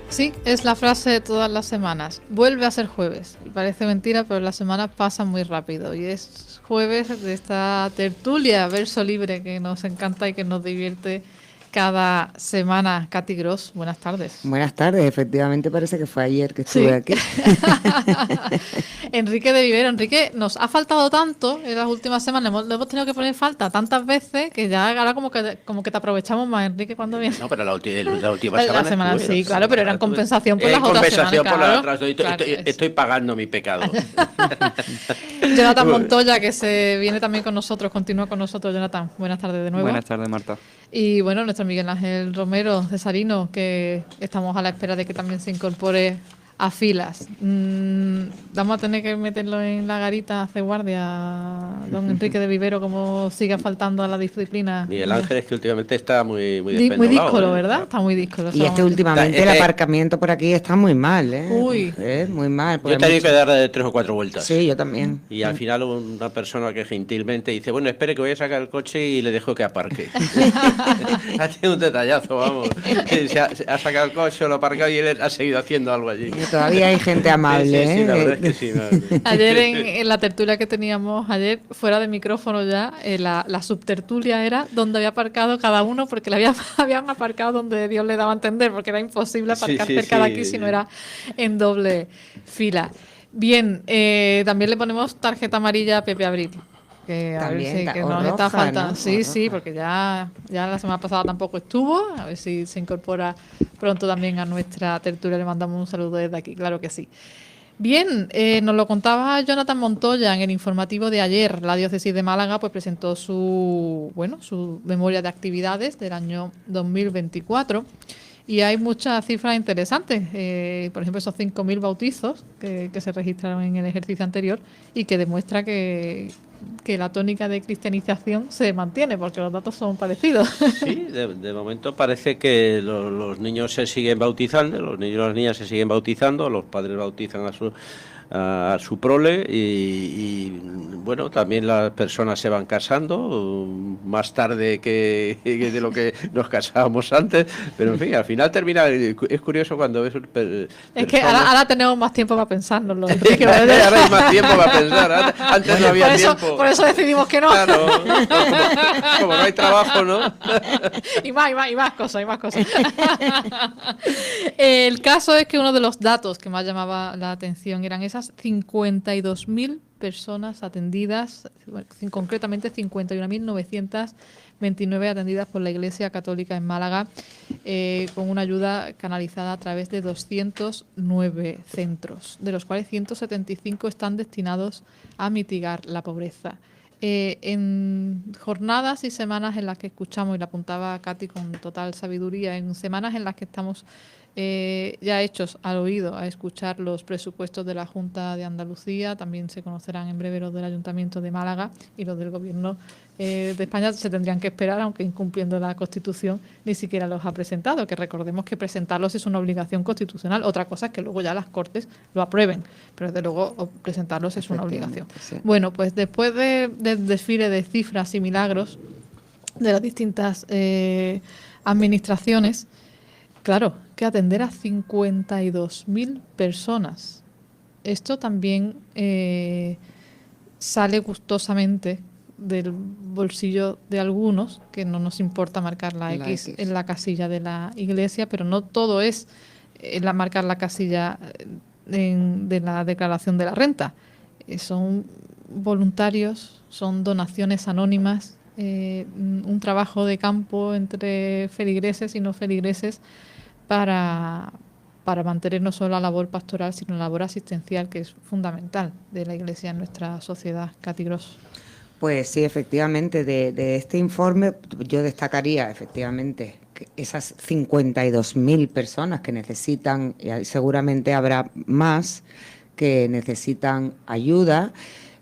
Sí, es la frase de todas las semanas. Vuelve a ser jueves. Y parece mentira, pero las semanas pasan muy rápido. Y es jueves de esta tertulia verso libre que nos encanta y que nos divierte cada semana. Katy Gross, buenas tardes. Buenas tardes, efectivamente parece que fue ayer que estuve Sí. aquí. Enrique de Vivero. Enrique, nos ha faltado tanto en las últimas semanas. Le hemos tenido que poner falta tantas veces que ya ahora como que te aprovechamos más, Enrique, cuando viene. No, pero la última La semana semana estuve. sí, claro, pero era en compensación por las otras semanas, Compensación por la claro. otra. Estoy, Claro, estoy pagando mi pecado. Jonathan Montoya, que se viene también con nosotros, continúa con nosotros. Jonathan, buenas tardes de nuevo. Buenas tardes, Marta. Y bueno, nuestro Miguel Ángel Romero, cesarino, que estamos a la espera de que también se incorpore a filas. Vamos a tener que meterlo en la garita, hace guardia, don Enrique de Vivero, como siga faltando a la disciplina. Miguel Ángel es que últimamente está muy Muy despendolado, díscolo, ¿eh? ¿verdad? Está muy díscolo. Y últimamente el aparcamiento por aquí está muy mal, ¿eh? Uy. Muy mal. Yo he tenido que dar 3 o 4 vueltas. Sí, yo también. Y al final una persona que gentilmente dice, bueno, espere que voy a sacar el coche y le dejo que aparque. Ha tenido un detallazo, vamos. Se ha sacado el coche, lo ha aparcado y él ha seguido haciendo algo allí. Y todavía hay gente amable, Sí, la verdad ¿eh? es que sí. Ayer en la tertulia que teníamos ayer, fuera de micrófono ya, la subtertulia era donde había aparcado cada uno, porque habían aparcado donde Dios le daba a entender, porque era imposible aparcar cerca de aquí si no era en doble fila. Bien, también le ponemos tarjeta amarilla a Pepe Abril. Que a También, ver si que o nos roja, está faltando. ¿no? Sí, O sí, roja. porque ya la semana pasada tampoco estuvo. A ver si se incorpora pronto también a nuestra tertulia. Le mandamos un saludo desde aquí, claro que sí. Bien, nos lo contaba Jonathan Montoya en el informativo de ayer. La diócesis de Málaga pues presentó su memoria de actividades del año 2024 y hay muchas cifras interesantes. Por ejemplo, esos 5.000 bautizos que se registraron en el ejercicio anterior y que demuestra que la tónica de cristianización se mantiene, porque los datos son parecidos. Sí, de momento parece que los niños se siguen bautizando, los niños y las niñas se siguen bautizando, los padres bautizan a su prole y bueno, también las personas se van casando más tarde que de lo que nos casábamos antes, pero en fin, al final termina, es curioso cuando ves Es que ahora tenemos más tiempo para pensárnoslo. Ahora hay más tiempo para pensar, antes no había tiempo. Por eso decidimos que no. Claro, como no hay trabajo, ¿no? y más cosas. El caso es que uno de los datos que más llamaba la atención eran esas 52.000 personas atendidas, concretamente 51.929 atendidas por la Iglesia Católica en Málaga, con una ayuda canalizada a través de 209 centros, de los cuales 175 están destinados a mitigar la pobreza. En jornadas y semanas en las que escuchamos, y la apuntaba Katy con total sabiduría, en semanas en las que estamos ya hechos al oído a escuchar los presupuestos de la Junta de Andalucía, también se conocerán en breve los del Ayuntamiento de Málaga y los del Gobierno de España se tendrían que esperar, aunque incumpliendo la Constitución ni siquiera los ha presentado, que recordemos que presentarlos es una obligación constitucional. Otra cosa es que luego ya las Cortes lo aprueben, pero desde luego presentarlos es una obligación. Sí. Bueno, pues después del desfile de cifras y milagros de las distintas administraciones, claro, que atender a 52.000 personas. Esto también sale gustosamente del bolsillo de algunos, que no nos importa marcar la X en la casilla de la iglesia, pero no todo es marcar la casilla de la declaración de la renta. Son voluntarios, son donaciones anónimas, un trabajo de campo entre feligreses y no feligreses para mantener no solo la labor pastoral, sino la labor asistencial, que es fundamental de la Iglesia en nuestra sociedad. Katy Gross. Pues sí, efectivamente, de este informe yo destacaría efectivamente que esas 52.000 personas que necesitan, y seguramente habrá más, que necesitan ayuda,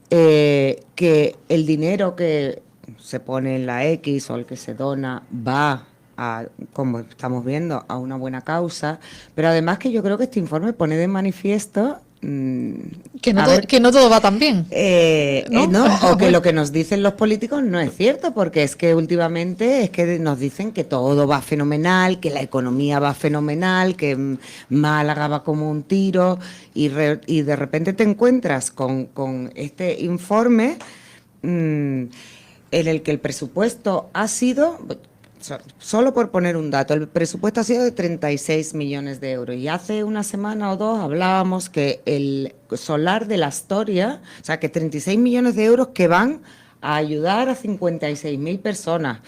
que el dinero que se pone en la X o el que se dona va a, como estamos viendo, a una buena causa, pero además que yo creo que este informe pone de manifiesto Que no todo va tan bien. O que lo que nos dicen los políticos no es cierto, porque es que últimamente es que nos dicen que todo va fenomenal, que la economía va fenomenal, que Málaga va como un tiro, y de repente te encuentras con este informe en el que el presupuesto ha sido... Solo por poner un dato, el presupuesto ha sido de 36 millones de euros y hace una semana o dos hablábamos que el solar de la Astoria, o sea, que 36 millones de euros que van a ayudar a 56.000 personas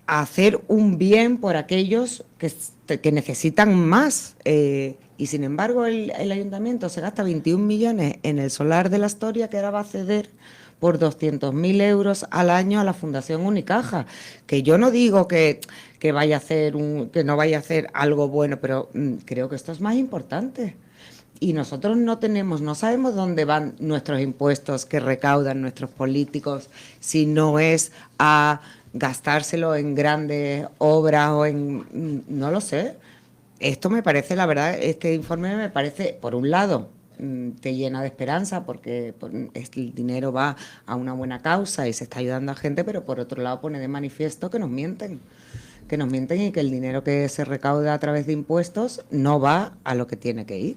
a hacer un bien por aquellos que necesitan más. Y sin embargo el ayuntamiento se gasta 21 millones en el solar de la Astoria, que ahora va a ceder por 200.000 euros al año a la Fundación Unicaja, que yo no digo que vaya a hacer que no vaya a hacer algo bueno, pero creo que esto es más importante. Y nosotros no sabemos dónde van nuestros impuestos que recaudan nuestros políticos, si no es a gastárselo en grandes obras o no lo sé. Esto me parece, la verdad, este informe me parece, por un lado, te llena de esperanza porque el dinero va a una buena causa y se está ayudando a gente, pero por otro lado pone de manifiesto que nos mienten y que el dinero que se recauda a través de impuestos no va a lo que tiene que ir.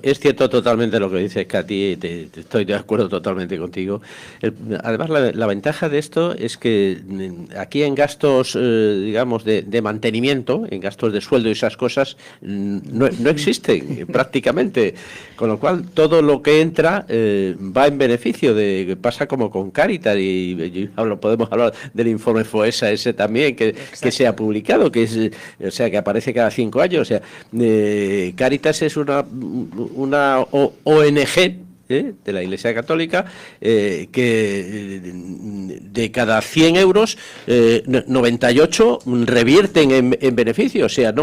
Es cierto totalmente lo que dices, Katy, estoy de acuerdo totalmente contigo. Además, la ventaja de esto es que aquí en gastos, digamos, de mantenimiento, en gastos de sueldo y esas cosas, no existen prácticamente. Con lo cual, todo lo que entra va en beneficio pasa como con Cáritas, y podemos hablar del informe FOESA ese también, que se ha publicado, o sea, que aparece cada 5 años. O sea, Cáritas es una ONG de la Iglesia Católica que de cada 100 euros 98 revierten en beneficio. O sea,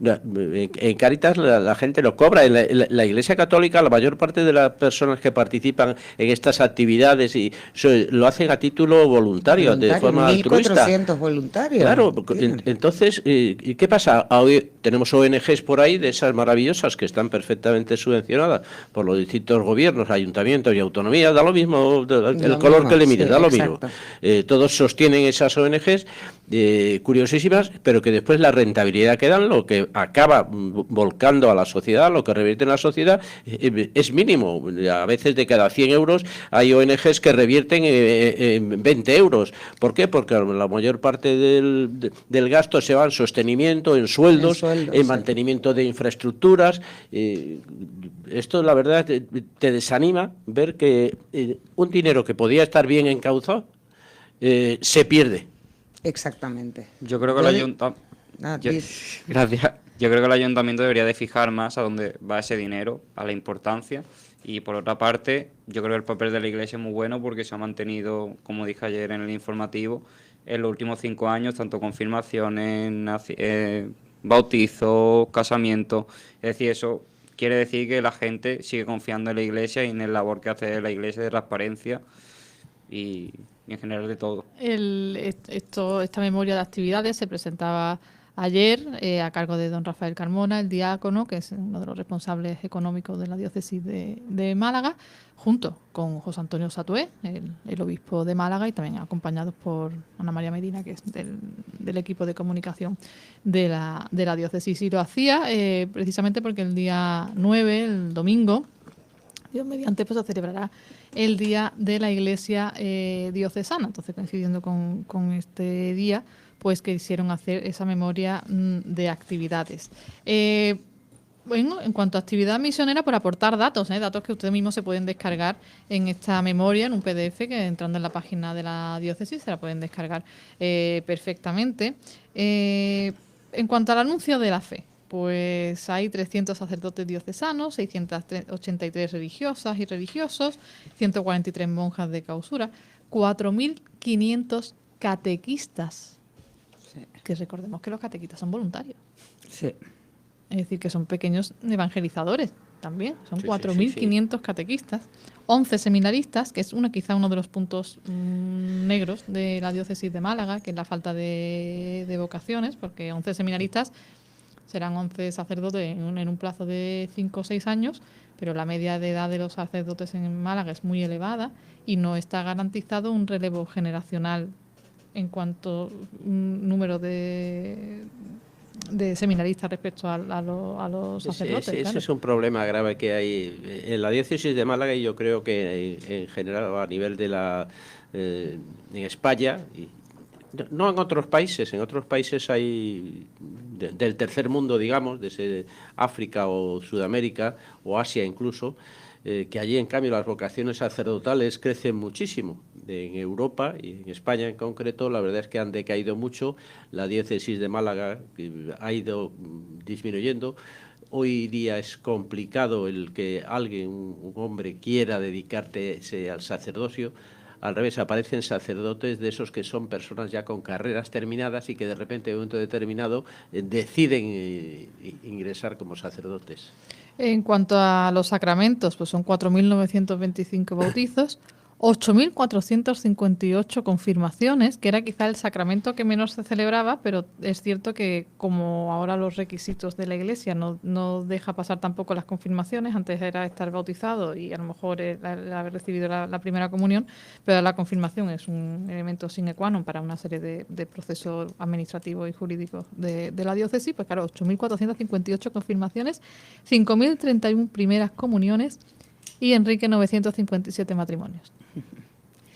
en Cáritas la gente lo cobra. En la Iglesia Católica la mayor parte de las personas que participan en estas actividades lo hacen a título voluntario, de forma altruista. 1.400 voluntarios. Claro, entonces, ¿qué pasa? Hoy tenemos ONGs por ahí de esas maravillosas que están perfectamente subvencionadas por los distintos gobiernos, ayuntamientos y autonomías, da lo mismo el color que le mires, da lo mismo. Todos sostienen esas ONGs curiosísimas, pero que después la rentabilidad que dan, lo que acaba volcando a la sociedad, lo que revierte en la sociedad, es mínimo. A veces de cada 100 euros hay ONGs que revierten en 20 euros. ¿Por qué? Porque la mayor parte del gasto se va en sostenimiento, en sueldos, en mantenimiento de infraestructuras. Esto, la verdad, te desanima ver que un dinero que podía estar bien encauzado se pierde. Exactamente. Yo creo que el ayuntamiento... Gracias. Yo creo que el ayuntamiento debería de fijar más a dónde va ese dinero, a la importancia. Y por otra parte, yo creo que el papel de la Iglesia es muy bueno porque se ha mantenido, como dije ayer en el informativo, en los últimos 5 años, tanto confirmaciones, bautizos, casamientos. Es decir, eso quiere decir que la gente sigue confiando en la Iglesia y en el labor que hace la Iglesia de transparencia y en general de todo. Esta memoria de actividades se presentaba ayer a cargo de don Rafael Carmona, el diácono, que es uno de los responsables económicos de la diócesis de Málaga, junto con José Antonio Satué, el obispo de Málaga, y también acompañados por Ana María Medina, que es del equipo de comunicación de la diócesis. Y lo hacía precisamente porque el día 9, el domingo, Dios mediante, pues se celebrará el Día de la Iglesia Diocesana. Entonces, coincidiendo con este día, pues quisieron hacer esa memoria de actividades. Bueno, en cuanto a actividad misionera, por aportar datos que ustedes mismos se pueden descargar en esta memoria, en un PDF, que entrando en la página de la diócesis se la pueden descargar perfectamente. En cuanto al anuncio de la fe, pues hay 300 sacerdotes diocesanos, 683 religiosas y religiosos, 143 monjas de clausura, 4.500 catequistas. Sí. Que recordemos que los catequistas son voluntarios. Sí. Es decir, que son pequeños evangelizadores también. Son 4.500 catequistas, 11 seminaristas, que es quizá uno de los puntos negros de la diócesis de Málaga, que es la falta de vocaciones, porque 11 seminaristas serán 11 sacerdotes en un plazo de 5 o 6 años, pero la media de edad de los sacerdotes en Málaga es muy elevada y no está garantizado un relevo generacional en cuanto número de seminaristas respecto a los sacerdotes. Ese es un problema grave que hay en la diócesis de Málaga, y yo creo que en general a nivel de en España, y no en otros países hay del tercer mundo, digamos, desde África o Sudamérica o Asia incluso, que allí en cambio las vocaciones sacerdotales crecen muchísimo. En Europa y en España en concreto, la verdad es que han decaído mucho. La diócesis de Málaga ha ido disminuyendo. Hoy día es complicado el que alguien, un hombre, quiera dedicarse al sacerdocio. Al revés, aparecen sacerdotes de esos que son personas ya con carreras terminadas y que de repente en un momento determinado deciden ingresar como sacerdotes. En cuanto a los sacramentos, pues son 4.925 bautizos, 8.458 confirmaciones, que era quizá el sacramento que menos se celebraba, pero es cierto que como ahora los requisitos de la Iglesia no deja pasar tampoco las confirmaciones, antes era estar bautizado y a lo mejor haber recibido la primera comunión, pero la confirmación es un elemento sine qua non para una serie de procesos administrativos y jurídicos de la diócesis. Pues claro, 8.458 confirmaciones, 5.031 primeras comuniones y Enrique 957 matrimonios.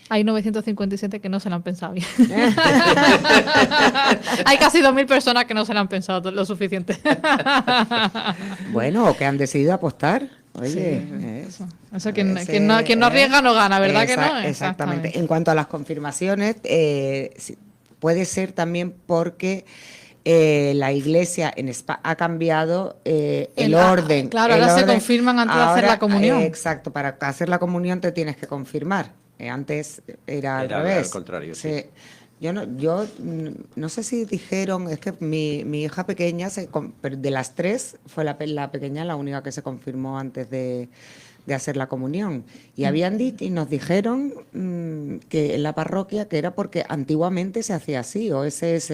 Hay 957 que no se lo han pensado bien. Hay casi 2.000 personas que no se lo han pensado lo suficiente. Bueno, o que han decidido apostar. Oye, eso quien no arriesga no gana, ¿verdad que no? Exactamente. En cuanto a las confirmaciones, puede ser también porque la Iglesia en España ha cambiado el orden. Claro, ahora se confirman antes de hacer la comunión. Exacto, para hacer la comunión te tienes que confirmar. Antes era al revés. Al contrario, sí. Yo no sé si dijeron, es que mi hija pequeña, de las tres, fue la pequeña la única que se confirmó antes de hacer la comunión. Y habían dicho, y nos dijeron que en la parroquia que era porque antiguamente se hacía así, o ese es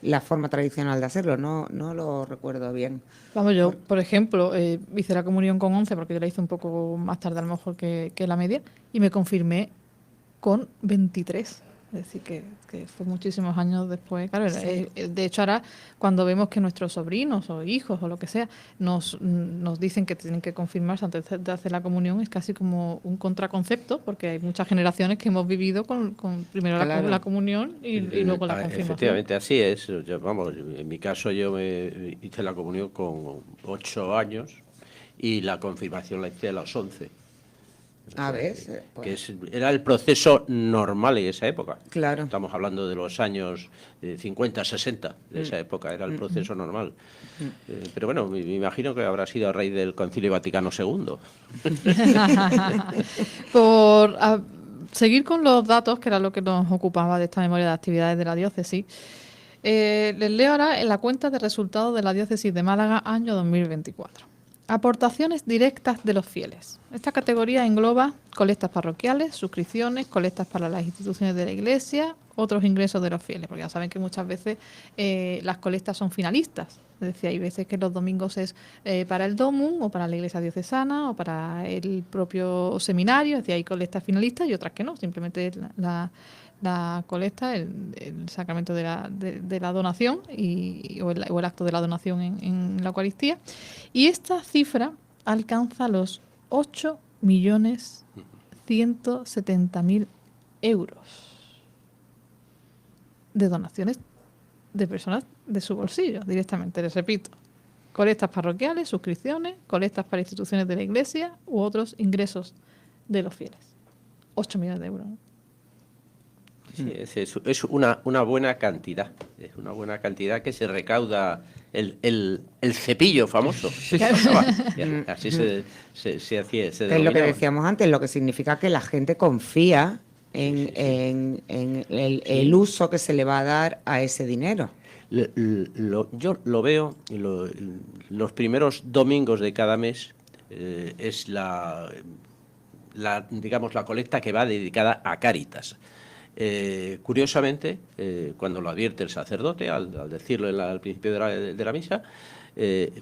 la forma tradicional de hacerlo, no lo recuerdo bien. Vamos, yo, por ejemplo, hice la comunión con 11, porque yo la hice un poco más tarde a lo mejor que la media, y me confirmé con 23. Es decir, que fue muchísimos años después. Claro, Sí. De hecho, ahora cuando vemos que nuestros sobrinos o hijos o lo que sea nos dicen que tienen que confirmarse antes de hacer la comunión, es casi como un contraconcepto, porque hay muchas generaciones que hemos vivido con primero Claro. la comunión y luego la confirmación. Efectivamente, así es. En mi caso yo me hice la comunión con 8 años y la confirmación la hice a los 11. A ver, Que era el proceso normal en esa época. Claro. Estamos hablando de los años 50, 60, de esa época, era el proceso normal. Pero bueno, me imagino que habrá sido a raíz del Concilio Vaticano II. Por seguir con los datos, que era lo que nos ocupaba de esta memoria de actividades de la diócesis, les leo ahora en la cuenta de resultados de la diócesis de Málaga, año 2024. Aportaciones directas de los fieles. Esta categoría engloba colectas parroquiales, suscripciones, colectas para las instituciones de la Iglesia, otros ingresos de los fieles, porque ya saben que muchas veces las colectas son finalistas. Es decir, hay veces que los domingos es para el DOMUN o para la Iglesia diocesana o para el propio seminario, es decir, hay colectas finalistas y otras que no, simplemente la colecta, el sacramento de la donación o el acto de la donación en la Eucaristía. Y esta cifra alcanza los 8.170.000 euros de donaciones de personas de su bolsillo, directamente. Les repito, colectas parroquiales, suscripciones, colectas para instituciones de la Iglesia u otros ingresos de los fieles. 8 millones de euros. Sí, es una buena cantidad. Es una buena cantidad que se recauda el cepillo famoso. Así se hacía. Es lo que decíamos antes, lo que significa que la gente confía en el uso que se le va a dar a ese dinero. Yo lo veo, los primeros domingos de cada mes es digamos, la colecta que va dedicada a Cáritas. Curiosamente, cuando lo advierte el sacerdote, al decirlo al principio de la misa,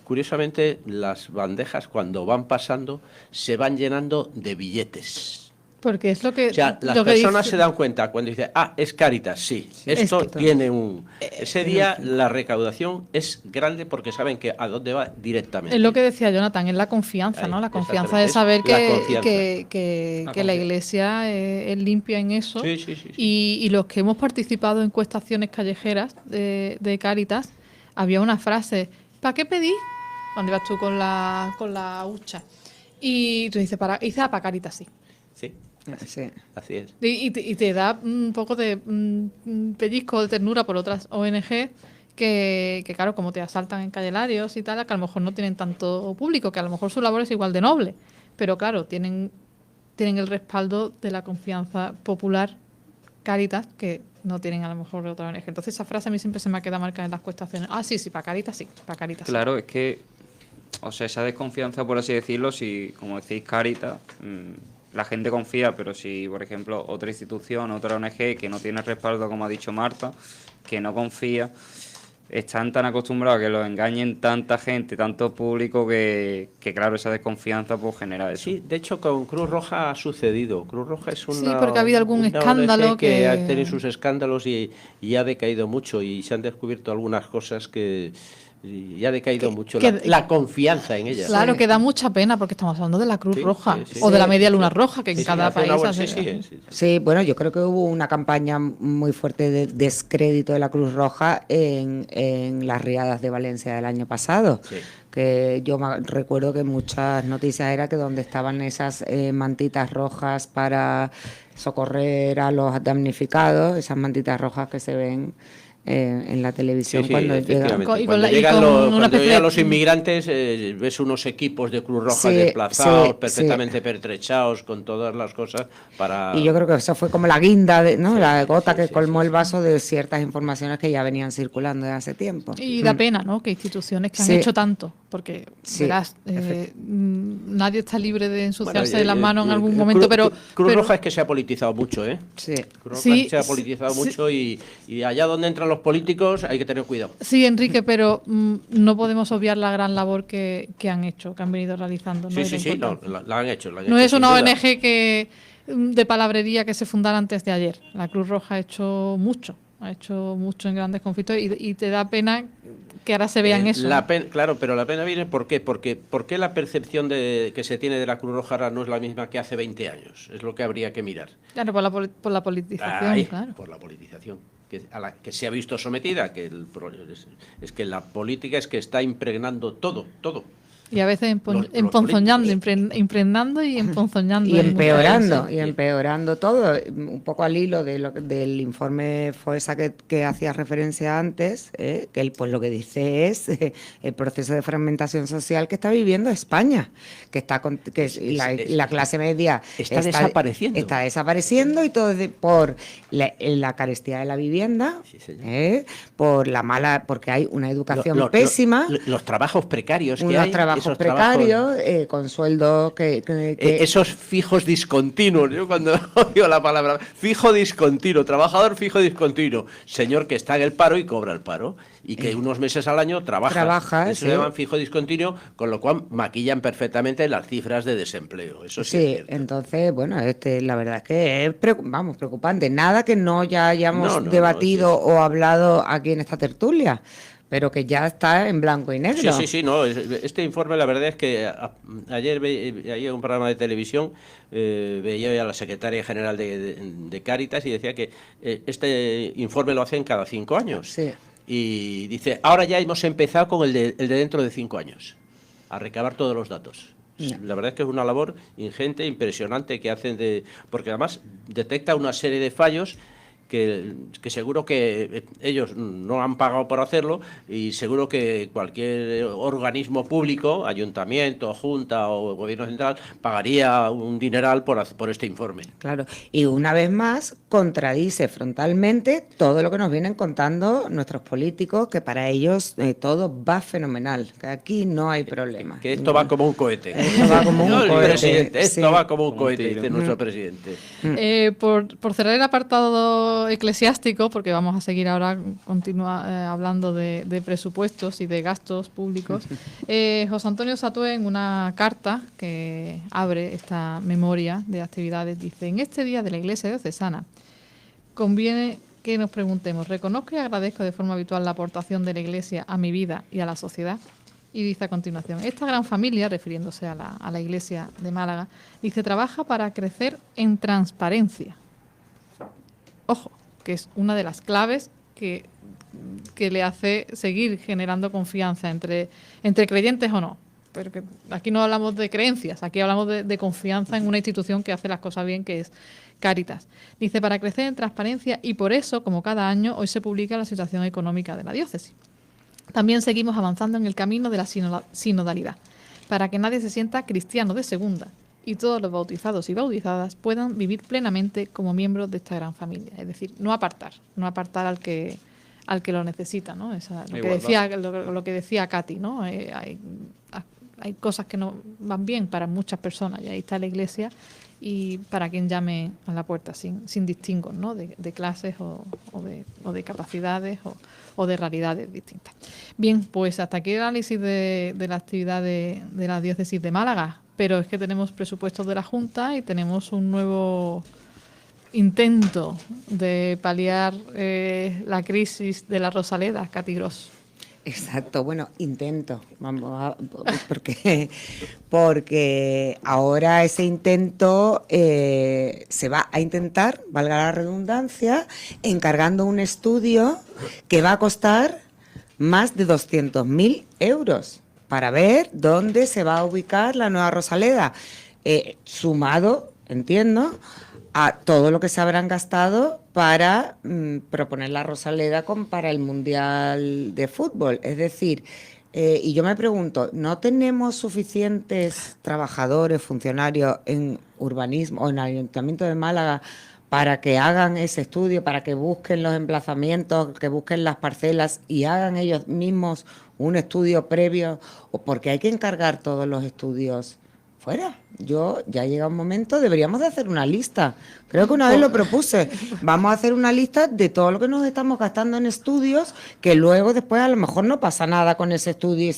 curiosamente las bandejas cuando van pasando se van llenando de billetes. Porque es lo que... O sea, las lo que personas dice- se dan cuenta cuando dice, es Cáritas, sí, esto Esto. tiene un... Ese día la recaudación es grande porque saben que a dónde va directamente. Es lo que decía Jonathan, es la confianza, Ahí, ¿no? La confianza exactamente, de saber es la que, confianza. que la confianza. Iglesia es limpia en eso. Sí, sí, sí, sí. Y los que hemos participado en encuestaciones callejeras de Cáritas, había una frase, ¿para qué pedís? Cuando ibas tú con la hucha. Y tú dices, para Cáritas, sí. Sí, Sí. así es. Y te da un poco de pellizco de ternura por otras ONG que, claro, como te asaltan en Calle Larios y tal, que a lo mejor no tienen tanto público, que a lo mejor su labor es igual de noble, pero claro, tienen el respaldo de la confianza popular Cáritas, que no tienen a lo mejor de otra ONG. Entonces esa frase a mí siempre se me ha quedado marcada en las cuestaciones. Sí, para Cáritas sí, para Cáritas sí. Claro, es que, o sea, esa desconfianza, por así decirlo, si, como decís, Cáritas, la gente confía, pero si, por ejemplo, otra institución, otra ONG que no tiene respaldo, como ha dicho Marta, que no confía, están tan acostumbrados a que los engañen tanta gente, tanto público, que claro, esa desconfianza pues genera eso. Sí, de hecho con Cruz Roja ha sucedido. Cruz Roja es una... Sí, porque ha habido algún una escándalo ONG que ha tenido sus escándalos y ha decaído mucho y se han descubierto algunas cosas que... Y ha decaído mucho la confianza en ella. Claro, que da mucha pena porque estamos hablando de la Cruz Sí, Roja sí, sí. o de la Media Sí, Luna sí. Roja, que en Sí, sí, cada hace una país buena- hace... sí. Sí, bueno, yo creo que hubo una campaña muy fuerte de descrédito de la Cruz Roja en las riadas de Valencia del año pasado. Sí. Que yo recuerdo que muchas noticias era que donde estaban esas mantitas rojas para socorrer a los damnificados, esas mantitas rojas que se ven en la televisión Sí, cuando llegan. efectivamente. Y con Cuando la- y llegan, con una cuando especie llegan de- los inmigrantes, ves unos equipos de Cruz Roja Sí, desplazados, sí, perfectamente pertrechados, con todas las cosas para... Y yo creo que eso fue como la guinda, ¿no? Sí, La gota sí, que sí, colmó sí, el vaso de ciertas informaciones que ya venían circulando desde hace tiempo. Y da pena, ¿no? Que instituciones que han Sí. hecho tanto, porque Sí, verás, nadie está libre de ensuciarse Bueno, las manos en algún Cruz- momento, pero Cruz pero- Roja es que se ha politizado mucho, ¿eh? Sí. Cruz Roja Sí, se ha politizado sí. mucho y allá donde entran los políticos hay que tener cuidado. Sí, Enrique, pero no podemos obviar la gran labor que han hecho, que han venido realizando. ¿no? Sí, Y la sí, sí, no, importancia. la han hecho. La han No hecho, es sin una duda. ONG de palabrería que se fundara antes de ayer. La Cruz Roja ha hecho mucho en grandes conflictos y te da pena que ahora se vean eso. Claro, pero la pena viene ¿por qué? Porque ¿por qué la percepción que se tiene de la Cruz Roja ahora no es la misma que hace 20 años? Es lo que habría que mirar. Claro, por la politización, Ahí, claro. por la politización, a la que se ha visto sometida, que es que la política es que está impregnando todo. Y a veces Los emponzoñando, políticos. impregnando y emponzoñando. Y en muchos empeorando, países. y empeorando todo, un poco al hilo del informe FOESA que hacía referencia antes, que él pues lo que dice es el proceso de fragmentación social que está viviendo España, que está la clase media está desapareciendo. Está desapareciendo y todo por la carestía de la vivienda, Sí, señor. por la mala, porque hay una educación Lo- pésima. los trabajos precarios que Unos hay, trabajos esos precarios, con sueldos esos fijos discontinuos. Yo cuando oigo la palabra fijo discontinuo, trabajador fijo discontinuo, señor que está en el paro y cobra el paro y que unos meses al año trabaja. Eso sí. se llama fijo discontinuo, con lo cual maquillan perfectamente las cifras de desempleo. Eso sí, es Sí, cierto. entonces, bueno, la verdad es que es preocupante. Nada que no ya hayamos No, debatido sí. o hablado aquí en esta tertulia, pero que ya está en blanco y negro. Sí, no. Este informe, la verdad es que ayer veía un programa de televisión, veía a la secretaria general de Cáritas y decía que este informe lo hacen cada 5 años. Sí. Y dice, ahora ya hemos empezado con el de dentro de 5 años, a recabar todos los datos. Ya. La verdad es que es una labor ingente, impresionante que hacen porque además detecta una serie de fallos que seguro que ellos no han pagado por hacerlo y seguro que cualquier organismo público, ayuntamiento, junta o gobierno central, pagaría un dineral por este informe. Claro, y una vez más contradice frontalmente todo lo que nos vienen contando nuestros políticos, que para ellos todo va fenomenal, que aquí no hay problema. Que esto va como un cohete. Esto va como un No, el cohete, presidente, esto sí. va como un Un cohete, tiro. dice nuestro presidente. Por cerrar el apartado ámbito eclesiástico, porque vamos a seguir ahora hablando de presupuestos y de gastos públicos, José Antonio Satué, en una carta que abre esta memoria de actividades, dice: en este día de la Iglesia diocesana conviene que nos preguntemos, ¿reconozco y agradezco de forma habitual la aportación de la Iglesia a mi vida y a la sociedad? Y dice a continuación, esta gran familia, refiriéndose a la Iglesia de Málaga, dice, trabaja para crecer en transparencia. Ojo, que es una de las claves que le hace seguir generando confianza entre creyentes o no. Pero que aquí no hablamos de creencias, aquí hablamos de confianza en una institución que hace las cosas bien, que es Cáritas. Dice, para crecer en transparencia, y por eso, como cada año, hoy se publica la situación económica de la diócesis. También seguimos avanzando en el camino de la sinodalidad, para que nadie se sienta cristiano de segunda y todos los bautizados y bautizadas puedan vivir plenamente como miembros de esta gran familia. Es decir, no apartar al que lo necesita, ¿no? Lo que decía Katy, ¿no? Hay cosas que no van bien para muchas personas, y ahí está la Iglesia, y para quien llame a la puerta, sin distingos, ¿no? de clases o de capacidades o de realidades distintas. Bien, pues hasta aquí el análisis de la actividad de la diócesis de Málaga, pero es que tenemos presupuestos de la Junta y tenemos un nuevo intento de paliar la crisis de la Rosaleda, Katy Gross. Exacto, bueno, intento, porque ahora ese intento se va a intentar, valga la redundancia, encargando un estudio que va a costar más de 200.000 euros para ver dónde se va a ubicar la nueva Rosaleda, sumado, entiendo, a todo lo que se habrán gastado para proponer la Rosaleda para el Mundial de Fútbol. Es decir, y yo me pregunto, ¿no tenemos suficientes trabajadores, funcionarios en urbanismo o en el Ayuntamiento de Málaga para que hagan ese estudio, para que busquen los emplazamientos, que busquen las parcelas y hagan ellos mismos un estudio previo? ¿O porque hay que encargar todos los estudios fuera? Yo ya llega un momento, deberíamos de hacer una lista. Creo que una vez lo propuse. Vamos a hacer una lista de todo lo que nos estamos gastando en estudios, que luego después a lo mejor no pasa nada con ese estudio.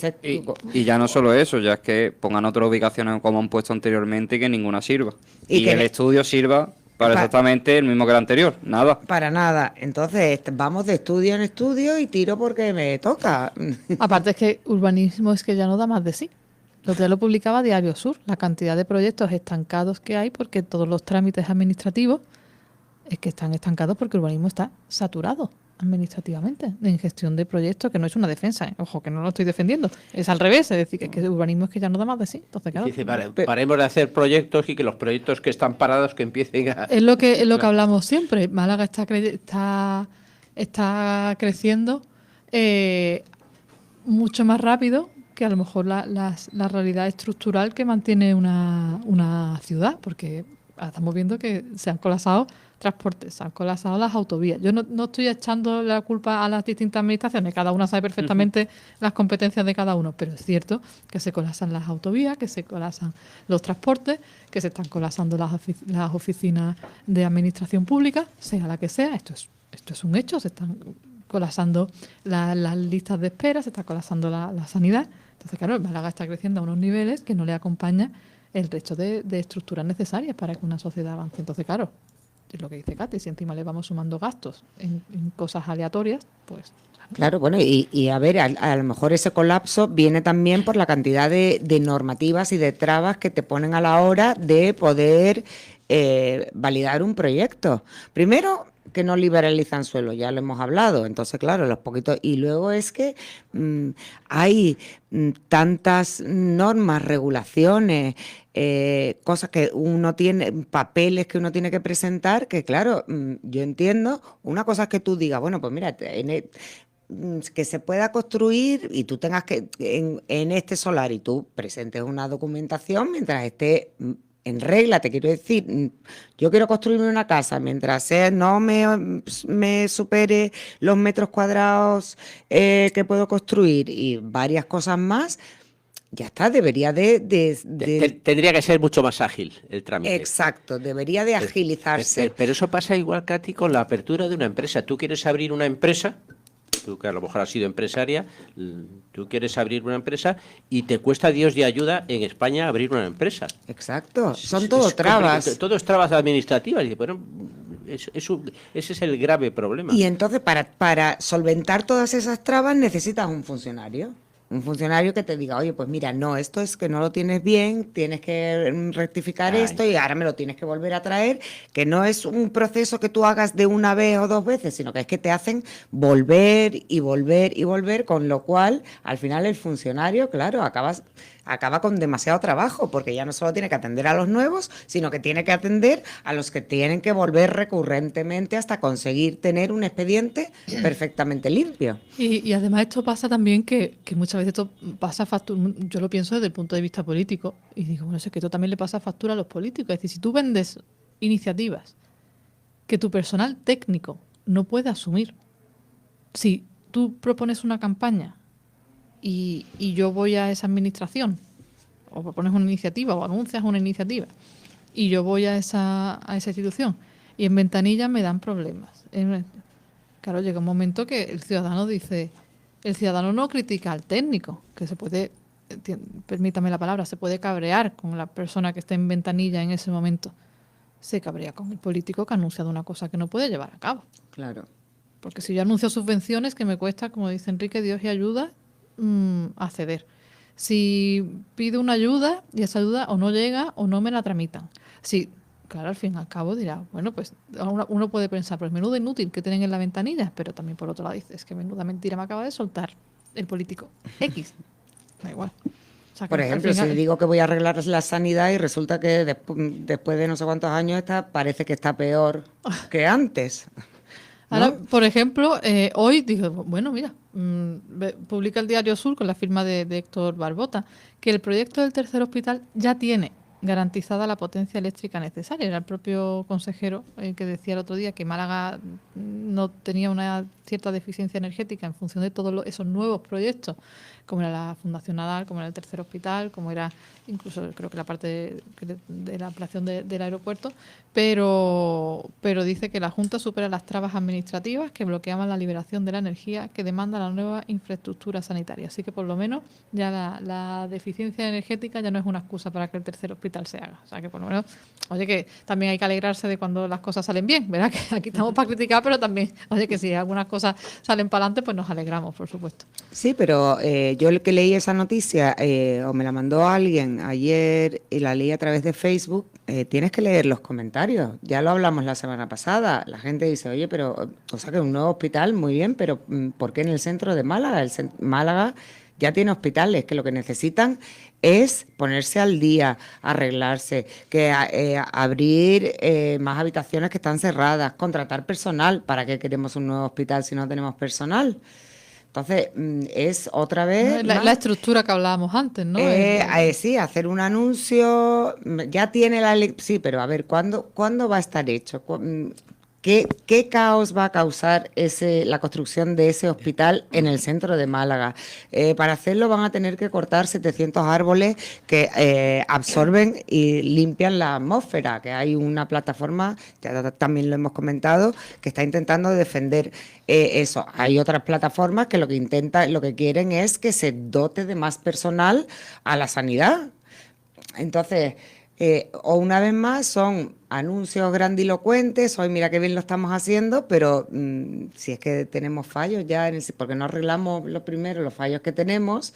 Y ya no solo eso, ya es que pongan otras ubicaciones como han puesto anteriormente y que ninguna sirva. Y que el estudio sirva para exactamente el mismo que el anterior, nada. Para nada. Entonces, vamos de estudio en estudio y tiro porque me toca. Aparte es que urbanismo es que ya no da más de sí. Lo que lo publicaba Diario Sur, la cantidad de proyectos estancados que hay, porque todos los trámites administrativos es que están estancados porque el urbanismo está saturado administrativamente en gestión de proyectos, que no es una defensa, ¿eh? Ojo, que no lo estoy defendiendo, es al revés, es decir, que el urbanismo es que ya no da más de sí. Entonces, claro, dice, paremos de hacer proyectos y que los proyectos que están parados que empiecen a... Es lo que hablamos siempre. Málaga está creciendo mucho más rápido que a lo mejor la realidad estructural que mantiene una ciudad, porque estamos viendo que se han colapsado transportes, se han colapsado las autovías. Yo no estoy echando la culpa a las distintas administraciones, cada una sabe perfectamente las competencias de cada uno, pero es cierto que se colapsan las autovías, que se colapsan los transportes, que se están colapsando las oficinas de administración pública, sea la que sea. Esto es un hecho, se están colapsando las listas de espera, se está colapsando la sanidad. Entonces, claro, el Málaga está creciendo a unos niveles que no le acompaña el resto de estructuras necesarias para que una sociedad avance. Entonces, claro, es lo que dice Katy, si encima le vamos sumando gastos en cosas aleatorias, pues... Claro, bueno, y a ver, a lo mejor ese colapso viene también por la cantidad de normativas y de trabas que te ponen a la hora de poder validar un proyecto. Primero, que no liberalizan suelo, ya lo hemos hablado. Entonces, claro, los poquitos... Y luego es que hay tantas normas, regulaciones, cosas que uno tiene, papeles que uno tiene que presentar, que claro, yo entiendo, una cosa es que tú digas, bueno, pues mira, que se pueda construir y tú tengas que, en este solar, y tú presentes una documentación mientras esté en regla, te quiero decir, yo quiero construirme una casa, mientras no me supere los metros cuadrados que puedo construir y varias cosas más, Ya está, debería Tendría que ser mucho más ágil el trámite. Exacto, debería de agilizarse. Pero eso pasa igual, Katy, con la apertura de una empresa. Tú quieres abrir una empresa, tú que a lo mejor has sido empresaria, tú quieres abrir una empresa y te cuesta Dios de ayuda en España abrir una empresa. Exacto, son todo trabas. Todo es trabas administrativas. Y bueno, ese es el grave problema. Y entonces para solventar todas esas trabas necesitas un funcionario. Un funcionario que te diga, oye, pues mira, no, esto es que no lo tienes bien, tienes que rectificar esto y ahora me lo tienes que volver a traer, que no es un proceso que tú hagas de una vez o dos veces, sino que es que te hacen volver y volver y volver, con lo cual al final el funcionario, claro, acaba con demasiado trabajo, porque ya no solo tiene que atender a los nuevos, sino que tiene que atender a los que tienen que volver recurrentemente hasta conseguir tener un expediente perfectamente limpio. Y además esto pasa también que muchas veces esto pasa factura, yo lo pienso desde el punto de vista político, y digo, bueno, es que esto también le pasa factura a los políticos. Es decir, si tú vendes iniciativas que tu personal técnico no puede asumir, si tú propones una campaña y yo voy a esa administración, o propones una iniciativa, o anuncias una iniciativa, y yo voy a esa institución, y en ventanilla me dan problemas. Claro, llega un momento que el ciudadano dice, el ciudadano no critica al técnico, que se puede, permítame la palabra, se puede cabrear con la persona que está en ventanilla en ese momento. Se cabrea con el político que ha anunciado una cosa que no puede llevar a cabo. Claro. Porque si yo anuncio subvenciones, que me cuesta, como dice Enrique, Dios y ayuda, acceder. Si pido una ayuda y esa ayuda o no llega o no me la tramitan. Sí, claro, al fin y al cabo dirá, bueno, pues uno puede pensar, pues menudo inútil que tienen en la ventanilla, pero también por otro lado dices que menuda mentira me acaba de soltar el político X. Da igual. O sea, por ejemplo, si le digo que voy a arreglar la sanidad y resulta que después de no sé cuántos años parece que está peor que antes. ¿No? Ahora, por ejemplo, hoy digo, bueno, mira, publica el Diario Sur con la firma de Héctor Barbota, que el proyecto del tercer hospital ya tiene garantizada la potencia eléctrica necesaria. Era el propio consejero que decía el otro día que Málaga no tenía una cierta deficiencia energética en función de todos esos nuevos proyectos, como era la Fundación Nadal, como era el tercer hospital, como era incluso creo que la parte de la ampliación del aeropuerto, pero dice que la Junta supera las trabas administrativas que bloqueaban la liberación de la energía que demanda la nueva infraestructura sanitaria. Así que por lo menos ya la deficiencia energética ya no es una excusa para que el tercer hospital se haga. O sea que por lo menos, oye, que también hay que alegrarse de cuando las cosas salen bien, ¿verdad? Que aquí estamos para criticar, pero también, oye, que si algunas cosas salen para adelante, pues nos alegramos, por supuesto. Sí, pero yo el que leí esa noticia, o me la mandó alguien ayer y la leí a través de Facebook, tienes que leer los comentarios. Ya lo hablamos la semana pasada. La gente dice, oye, pero, o sea, que un nuevo hospital, muy bien, pero ¿por qué en el centro de Málaga? Málaga ya tiene hospitales que lo que necesitan es ponerse al día, arreglarse, que abrir más habitaciones que están cerradas, contratar personal. ¿Para qué queremos un nuevo hospital si no tenemos personal? Entonces, es otra vez... La estructura que hablábamos antes, ¿no? Sí, hacer un anuncio, ya tiene la... Sí, pero a ver, ¿cuándo va a estar hecho? ¿Qué caos va a causar la construcción de ese hospital en el centro de Málaga? Para hacerlo van a tener que cortar 700 árboles que absorben y limpian la atmósfera, que hay una plataforma, ya también lo hemos comentado, que está intentando defender eso. Hay otras plataformas que lo que quieren es que se dote de más personal a la sanidad. Entonces... o una vez más son anuncios grandilocuentes, hoy mira qué bien lo estamos haciendo, pero si es que tenemos fallos ya, porque no arreglamos los fallos que tenemos.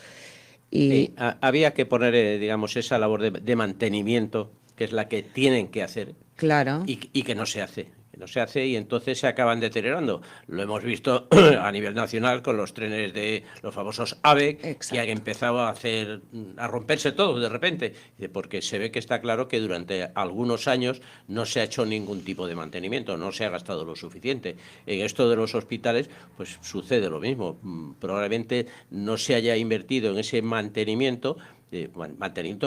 Y sí, había que poner, digamos, esa labor de mantenimiento, que es la que tienen que hacer, claro, y que no se hace. No se hace y entonces se acaban deteriorando. Lo hemos visto a nivel nacional con los trenes de los famosos AVE. Exacto. Que han empezado a romperse todo de repente, porque se ve que está claro que durante algunos años no se ha hecho ningún tipo de mantenimiento, no se ha gastado lo suficiente. En esto de los hospitales, pues sucede lo mismo. Probablemente no se haya invertido en ese mantenimiento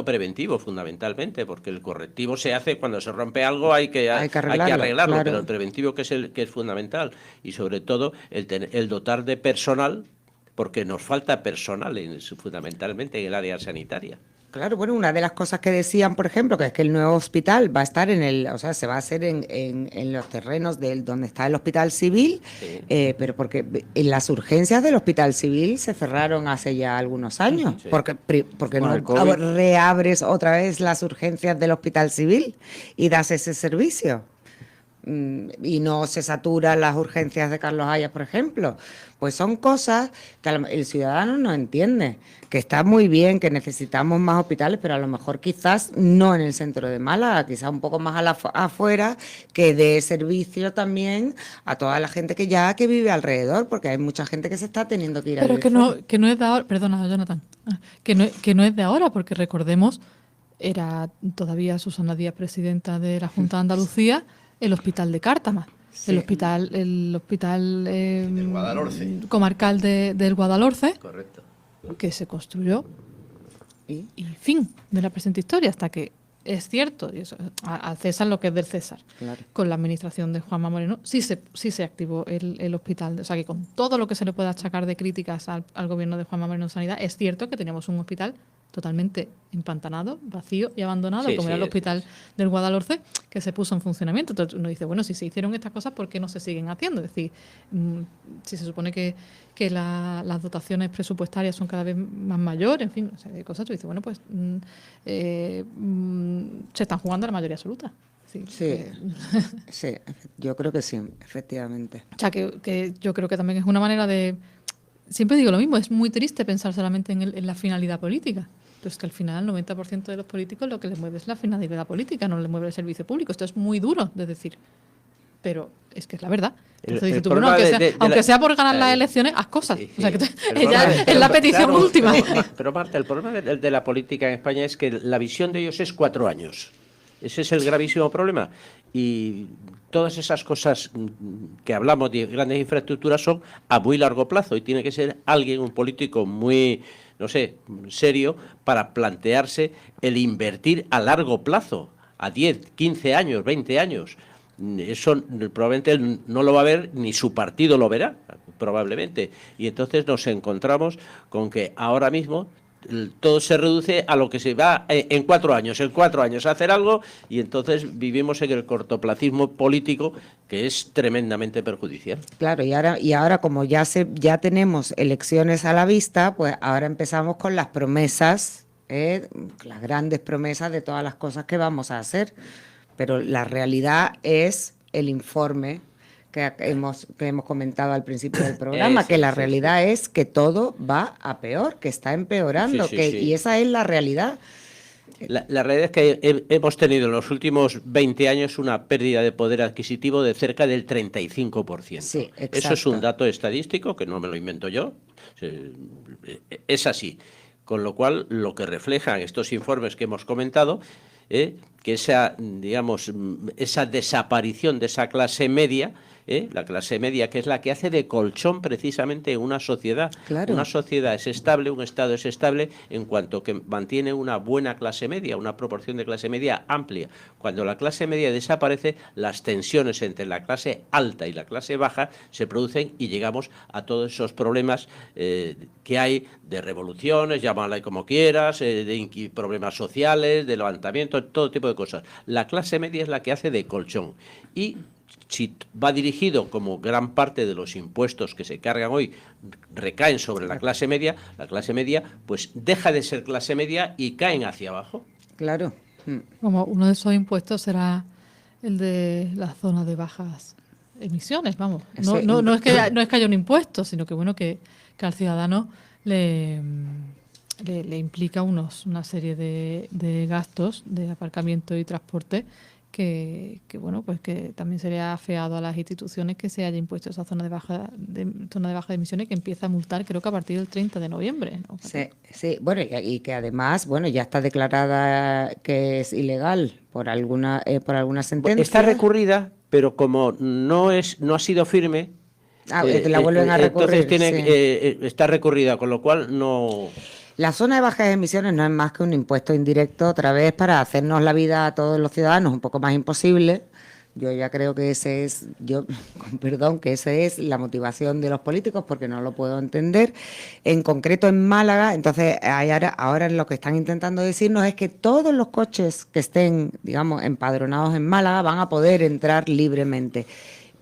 preventivo fundamentalmente, porque el correctivo se hace cuando se rompe algo, hay que arreglarlo, claro. Pero el preventivo que es fundamental, y sobre todo el dotar de personal porque nos falta personal, fundamentalmente en el área sanitaria. Claro, bueno, una de las cosas que decían, por ejemplo, que es que el nuevo hospital va a estar se va a hacer en los terrenos donde está el hospital civil, Sí. Pero porque en las urgencias del hospital civil se cerraron hace ya algunos años, Sí. porque Con el no COVID. reabres otra vez las urgencias del hospital civil y das ese servicio. Y no se saturan las urgencias de Carlos Hayas, por ejemplo. Pues son cosas que el ciudadano no entiende, que está muy bien, que necesitamos más hospitales, pero a lo mejor quizás no en el centro de Málaga, quizás un poco más afuera, que dé servicio también a toda la gente que vive alrededor, porque hay mucha gente que se está teniendo que ir a Pero vivir fuera. que no es de ahora, perdona, Jonathan, que no es de ahora, porque recordemos, era todavía Susana Díaz presidenta de la Junta de Andalucía, el hospital de Cártama, Sí. el hospital Del Guadalhorce. comarcal del Guadalhorce, Correcto. que se construyó ¿Y? y fin de la presente historia, hasta que es cierto, y eso, al César lo que es del César, Claro. con la administración de Juanma Moreno, sí se activó el hospital. O sea que con todo lo que se le pueda achacar de críticas al gobierno de Juanma Moreno en Sanidad, es cierto que teníamos un hospital totalmente empantanado, vacío y abandonado, Sí, como sí, era el hospital del Guadalhorce, que se puso en funcionamiento. Entonces uno dice, bueno, si se hicieron estas cosas, ¿por qué no se siguen haciendo? Es decir, si se supone que las dotaciones presupuestarias son cada vez más mayores, en fin, o sea, hay cosas, tú dices, bueno, pues se están jugando a la mayoría absoluta. Sí. Sí, yo creo que sí, efectivamente. O sea, que yo creo que también es una manera de... Siempre digo lo mismo, es muy triste pensar solamente en la finalidad política. Pero es que al final el 90% de los políticos lo que les mueve es la finalidad política, no les mueve el servicio público. Esto es muy duro de decir, pero es que es la verdad. Entonces dices tú, bueno, aunque sea por ganar las elecciones, haz cosas. Sí, O sea, que sí. es la petición Claro, última. Pero Marta, el problema de la política en España es que la visión de ellos es 4 años. Ese es el gravísimo problema. Y todas esas cosas que hablamos de grandes infraestructuras son a muy largo plazo y tiene que ser alguien, un político muy, no sé, serio para plantearse el invertir a largo plazo, a 10, 15 años, 20 años. Eso probablemente no lo va a ver ni su partido lo verá, probablemente. Y entonces nos encontramos con que ahora mismo todo se reduce a lo que se va en 4 años, a hacer algo, y entonces vivimos en el cortoplacismo político que es tremendamente perjudicial. Claro, y ahora como ya tenemos elecciones a la vista, pues ahora empezamos con las promesas, las grandes promesas de todas las cosas que vamos a hacer. Pero la realidad es el informe que hemos comentado al principio del programa, que la realidad es que todo va a peor, que está empeorando, y esa es la realidad. La realidad es que hemos tenido en los últimos 20 años una pérdida de poder adquisitivo de cerca del 35%. Sí, exacto. Eso es un dato estadístico que no me lo invento yo, es así. Con lo cual, lo que reflejan estos informes que hemos comentado, que esa desaparición de esa clase media, la clase media, que es la que hace de colchón precisamente en una sociedad. Claro. Una sociedad es estable, un Estado es estable en cuanto que mantiene una buena clase media, una proporción de clase media amplia. Cuando la clase media desaparece, las tensiones entre la clase alta y la clase baja se producen y llegamos a todos esos problemas que hay de revoluciones, llámala como quieras, de problemas sociales, de levantamiento, todo tipo de cosas. La clase media es la que hace de colchón y si va dirigido, como gran parte de los impuestos que se cargan hoy recaen sobre la clase media pues deja de ser clase media y caen hacia abajo. Claro. Como uno de esos impuestos será el de la zona de bajas emisiones, vamos. No es que haya un impuesto, sino que bueno que al ciudadano le implica una serie de gastos de aparcamiento y transporte que bueno, pues que también sería afeado a las instituciones que se haya impuesto esa zona de baja de emisiones, que empieza a multar creo que a partir del 30 de noviembre, ¿no? Sí, bueno, y que además, bueno, ya está declarada que es ilegal por alguna sentencia. Está recurrida, pero como no ha sido firme, la vuelven a recurrir. Entonces está recurrida, con lo cual no... La zona de bajas emisiones no es más que un impuesto indirecto, otra vez, para hacernos la vida a todos los ciudadanos un poco más imposible, Yo ya creo que ese es, con perdón, que esa es la motivación de los políticos, porque no lo puedo entender. En concreto en Málaga, entonces ahora lo que están intentando decirnos es que todos los coches que estén, digamos, empadronados en Málaga van a poder entrar libremente.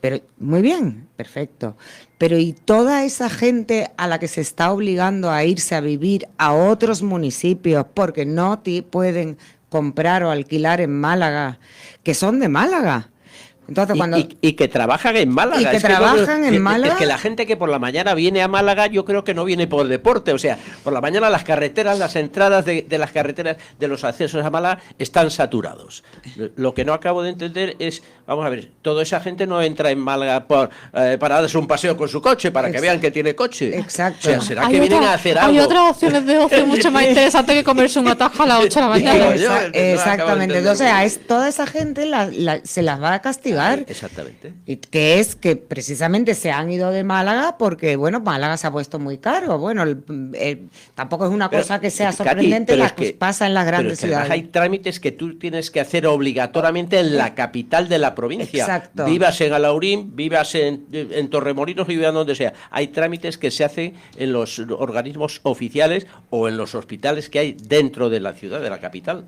Pero muy bien, perfecto. Pero ¿y toda esa gente a la que se está obligando a irse a vivir a otros municipios porque no pueden comprar o alquilar en Málaga, que son de Málaga? Entonces, y que trabajan en Málaga. Y que trabajan en Málaga. Es que la gente que por la mañana viene a Málaga, yo creo que no viene por deporte. O sea, por la mañana las carreteras, las entradas de las carreteras, de los accesos a Málaga están saturados. Lo que no acabo de entender es, vamos a ver, toda esa gente no entra en Málaga para darse un paseo con su coche, para que vean que tiene coche. Exacto. O sea, ¿será que vienen a hacer algo? Hay otras opciones de ocio mucho más interesantes que comerse un atajo a las 8 de la mañana. Exactamente. Entonces, toda esa gente se las va a castigar. Exactamente. Y que es que precisamente se han ido de Málaga porque, bueno, Málaga se ha puesto muy caro. Bueno, tampoco es una cosa que sea sorprendente, Katy, que pasa en las grandes ciudades. Hay trámites que tú tienes que hacer obligatoriamente en la capital de la provincia. Exacto. Vivas en Alaurín, vivas en Torremolinos, vivas donde sea. Hay trámites que se hacen en los organismos oficiales o en los hospitales que hay dentro de la ciudad, de la capital.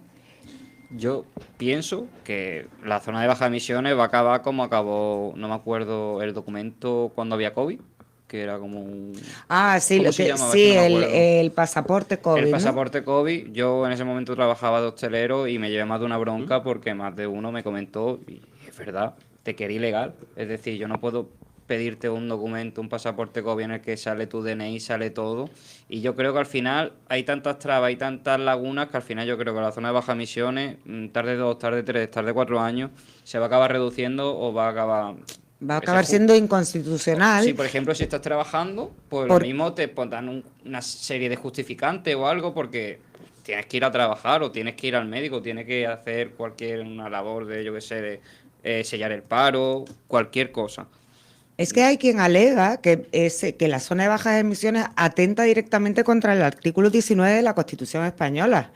Yo pienso que la zona de bajas emisiones va a acabar como acabó, no me acuerdo el documento cuando había COVID, que era como un... Ah, sí, ¿cómo se llamaba? sí, Es que no me acuerdo. el pasaporte COVID. El ¿no? pasaporte COVID, yo en ese momento trabajaba de hostelero y me llevé más de una bronca porque más de uno me comentó, y es verdad, te quería ilegal. Es decir, yo no puedo pedirte un documento, un pasaporte COVID en el que sale tu DNI, sale todo. Y yo creo que al final hay tantas trabas, hay tantas lagunas que al final yo creo que la zona de bajas emisiones, tarde 2, tarde 3, tarde 4 años, se va a acabar reduciendo o va a acabar... Va a acabar siendo inconstitucional. Sí, por ejemplo, si estás trabajando, pues lo mismo te dan una serie de justificantes o algo porque tienes que ir a trabajar o tienes que ir al médico, tienes que hacer una labor de, yo qué sé, de sellar el paro, cualquier cosa. Es que hay quien alega que la zona de bajas emisiones atenta directamente contra el artículo 19 de la Constitución española,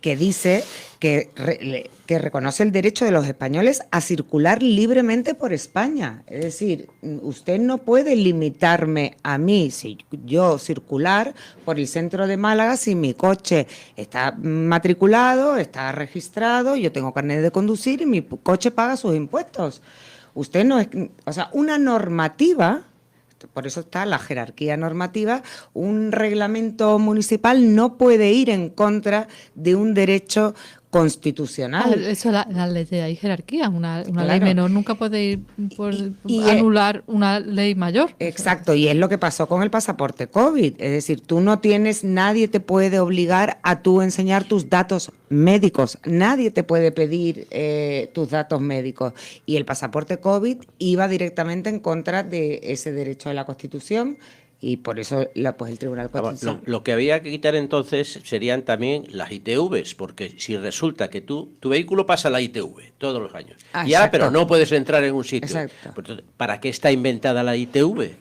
que dice que reconoce el derecho de los españoles a circular libremente por España. Es decir, usted no puede limitarme a mí, si yo circular por el centro de Málaga, si mi coche está matriculado, está registrado, yo tengo carnet de conducir y mi coche paga sus impuestos. Usted no es, o sea, una normativa, por eso está la jerarquía normativa, un reglamento municipal no puede ir en contra de un derecho constitucional. Eso, la ley hay jerarquía. Una Claro. ley menor nunca puede ir por anular una ley mayor. Exacto, y es lo que pasó con el pasaporte COVID. Es decir, nadie te puede obligar a tú enseñar tus datos médicos. Nadie te puede pedir tus datos médicos. Y el pasaporte COVID iba directamente en contra de ese derecho de la Constitución. Y por eso el Tribunal Constitucional... Lo que había que quitar entonces serían también las ITVs, porque si resulta que tu vehículo pasa la ITV todos los años, pero no puedes entrar en un sitio, pues, ¿para qué está inventada la ITV?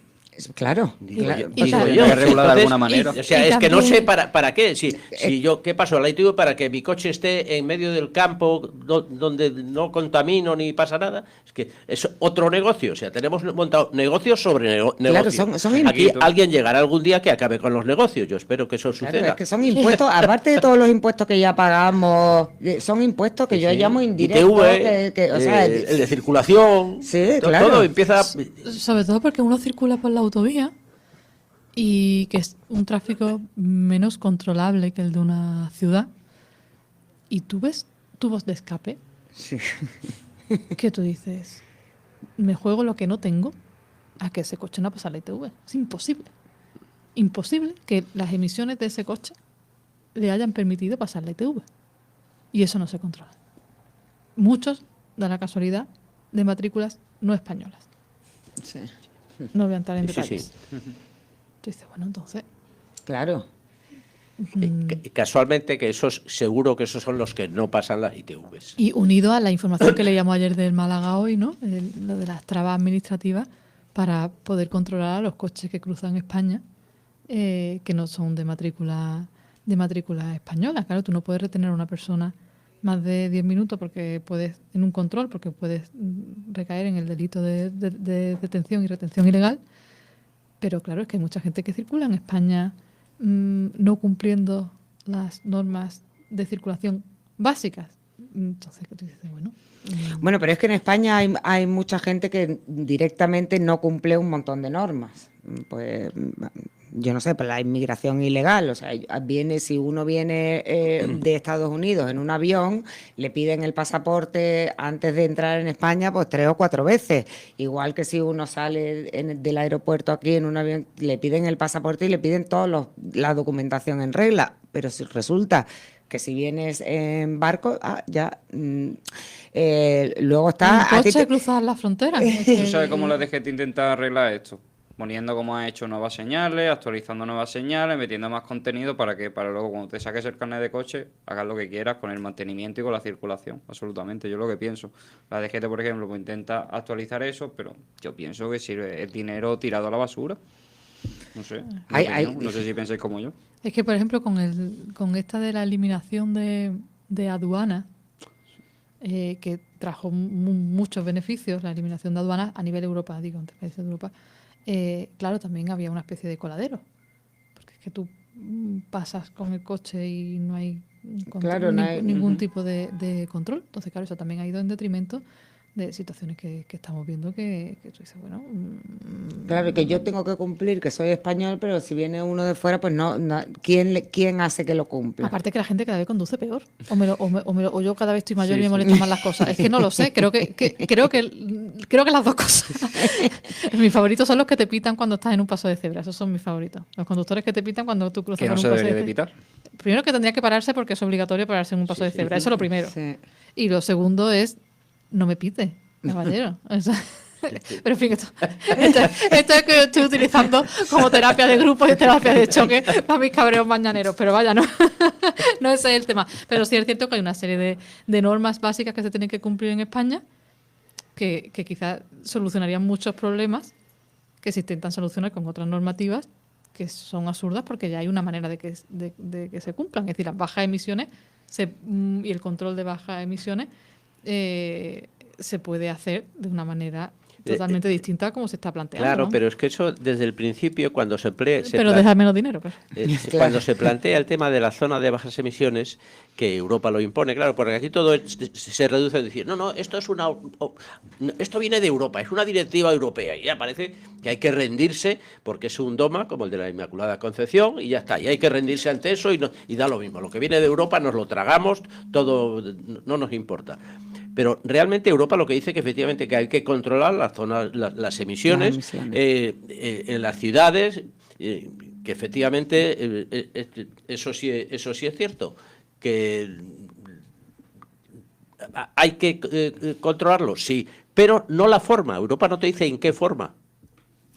Claro. regulada de alguna manera. O sea, es que no sé para qué. Si yo, ¿qué pasó? La ITV para que mi coche esté en medio del campo donde no contamino ni pasa nada. Es que es otro negocio. O sea, tenemos montado negocios sobre negocios. Claro, son Aquí alguien llegará algún día que acabe con los negocios. Yo espero que eso suceda. Es que son impuestos, aparte de todos los impuestos que ya pagamos, son impuestos que yo llamo indirectos. ITV, el de circulación. Sí, claro. Todo empieza... Sobre todo porque uno circula por la autovía y que es un tráfico menos controlable que el de una ciudad, y tú ves tubos de escape, Sí. que tú dices, me juego lo que no tengo a que ese coche no pase la ITV. Es imposible que las emisiones de ese coche le hayan permitido pasar la ITV, y eso no se controla. Muchos da la casualidad de matrículas no españolas. Sí. No voy a entrar en detalles. Sí. Tú dices, bueno, entonces... Claro. Casualmente que seguro que esos son los que no pasan las ITVs. Y unido a la información que leíamos ayer del Málaga hoy, ¿no? Lo de las trabas administrativas para poder controlar a los coches que cruzan España, que no son de matrícula española. Claro, tú no puedes retener a una persona más de 10 minutos porque puedes, en un control, porque puedes recaer en el delito de detención y retención ilegal. Pero claro, es que hay mucha gente que circula en España no cumpliendo las normas de circulación básicas. Entonces, ¿qué tú dices? Bueno, Bueno, pero es que en España hay mucha gente que directamente no cumple un montón de normas. Pues yo no sé, pues la inmigración ilegal, o sea, si uno viene de Estados Unidos en un avión, le piden el pasaporte antes de entrar en España, pues 3 o 4 veces. Igual que si uno sale del aeropuerto aquí en un avión, le piden el pasaporte y le piden toda la documentación en regla. Pero si resulta que si vienes en barco, luego está... ¿un coche cruzar la frontera? ¿Tú sabes cómo la DGT intenta arreglar esto? Poniendo, como ha hecho, nuevas señales, actualizando nuevas señales, metiendo más contenido para que luego cuando te saques el carnet de coche hagas lo que quieras con el mantenimiento y con la circulación. Absolutamente, yo lo que pienso. La DGT, por ejemplo, pues intenta actualizar eso, pero yo pienso que sirve el dinero tirado a la basura. No sé, no sé si pensáis como yo. Es que, por ejemplo, con esta de la eliminación de aduanas, que trajo muchos beneficios, la eliminación de aduanas a nivel Europa, digo, entre países de Europa, claro, también había una especie de coladero. Porque es que tú pasas con el coche y no hay, ningún tipo de control. Entonces, claro, eso también ha ido en detrimento de situaciones que estamos viendo que tú dices, bueno... Claro, que yo tengo que cumplir, que soy español, pero si viene uno de fuera, pues no ¿quién hace que lo cumpla? Aparte que la gente cada vez conduce peor. O yo cada vez estoy mayor y me molestan más las cosas. Es que no lo sé, creo que las dos cosas. Mis favoritos son los que te pitan cuando estás en un paso de cebra, esos son mis favoritos. Los conductores que te pitan cuando tú cruzas ¿Que no por un se paso debería de de cebra. pitar? Primero que tendría que pararse porque es obligatorio pararse en un paso de cebra, eso es lo primero. Sí. Y lo segundo es, no me pite, caballero. O sea, pero en fin, esto es que yo estoy utilizando como terapia de grupo y terapia de choque para mis cabreos mañaneros, pero vaya, no ese es el tema. Pero sí es cierto que hay una serie de normas básicas que se tienen que cumplir en España que quizás solucionarían muchos problemas que se intentan solucionar con otras normativas que son absurdas porque ya hay una manera de que se cumplan. Es decir, las bajas emisiones y el control de bajas emisiones se puede hacer de una manera totalmente distinta a como se está planteando. Claro, ¿no? pero es que eso desde el principio, cuando pero deja menos dinero. Pues. Cuando se plantea el tema de la zona de bajas emisiones, que Europa lo impone, claro, porque aquí todo se reduce a decir, no, esto viene de Europa, es una directiva europea, y ya parece que hay que rendirse, porque es un dogma como el de la Inmaculada Concepción, y ya está, y hay que rendirse ante eso y da lo mismo. Lo que viene de Europa nos lo tragamos, todo no nos importa. Pero realmente Europa lo que dice que efectivamente que hay que controlar las emisiones en las ciudades, que efectivamente eso sí es cierto, que hay que controlarlo, sí, pero no la forma. Europa no te dice en qué forma.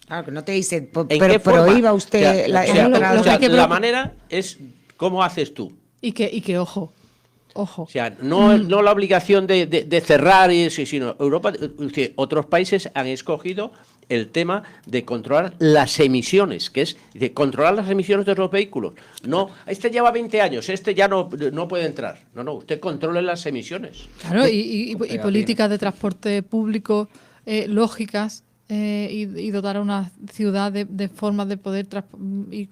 Claro, que no te dice, pero prohíba usted la manera es cómo haces tú. Y que ojo. O sea, no la obligación de cerrar, sino Europa, otros países han escogido el tema de controlar las emisiones, que es de controlar las emisiones de los vehículos. No, este lleva 20 años, este ya no puede entrar. No, usted controle las emisiones. Claro, y políticas de transporte público lógicas y dotar a una ciudad de formas de poder